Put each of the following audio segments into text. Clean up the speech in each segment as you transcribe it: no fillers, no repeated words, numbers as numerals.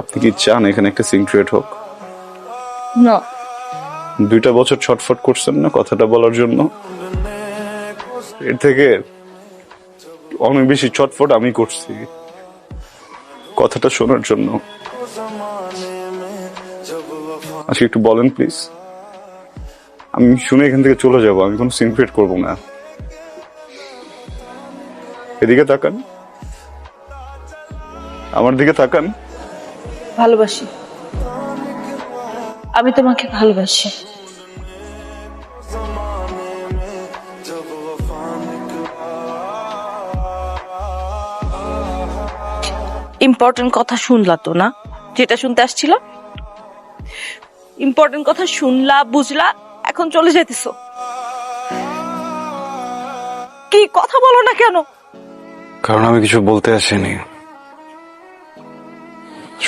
আপনি কি চান এখানে একটা সিন ক্রিয়েট হোক? না। 2টা বছর ছটফট করছেন না কথাটা বলার জন্য? এর থেকে অনেক বেশি ছটফট আমি করছি কথাটা শোনার জন্য। আজকে একটু বলেন প্লিজ, আমি শুনে এখান থেকে চলে যাব, আমি কোনো সিন ক্রিয়েট করবো না। এদিকে তাকান, আমার দিকে তাকান। ভালোবাসি, আমি তোমাকে ভালোবাসি। ইম্পর্টেন্ট কথা শুনলা তো না, যেটা শুনতে আসছিল? ইম্পর্টেন্ট কথা শুনলা, বুঝলা, এখন চলে যাইতেছো। কি কথা বলো না কেন? কারণ আমি কিছু বলতে আসিনি,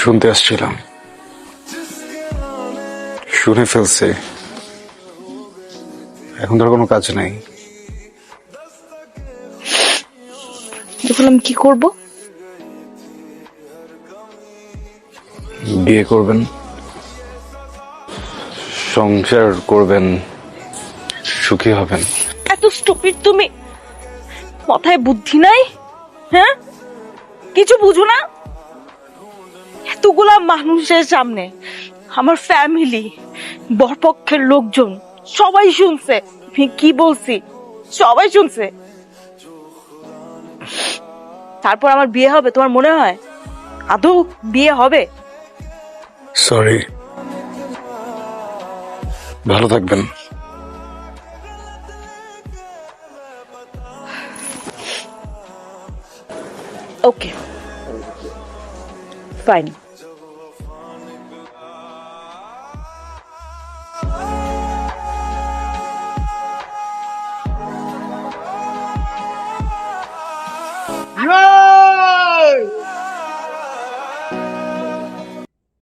শুনতে আসছিলাম। শুনে ফেলছে, এখন ধর কোনো কাজ নাই। এখন আমি কি করব? বিয়ে করবেন, সংসার করবেন, সুখী হবেন। এত স্টুপিড তুমি? মাথায় বুদ্ধি নাই? হ্যাঁ, কিছু বুঝো না? এতগুলা মানুষের সামনে আমার ফ্যামিলি, বরপক্ষের লোকজন সবাই শুনছে আমি কি বলছি, সবাই শুনছে। তারপর আমার বিয়ে হবে তোমার মনে হয়? আদৌ বিয়ে হবে? সরি, ভালো থাকবেন। ওকে, ফাইন। ভাইবা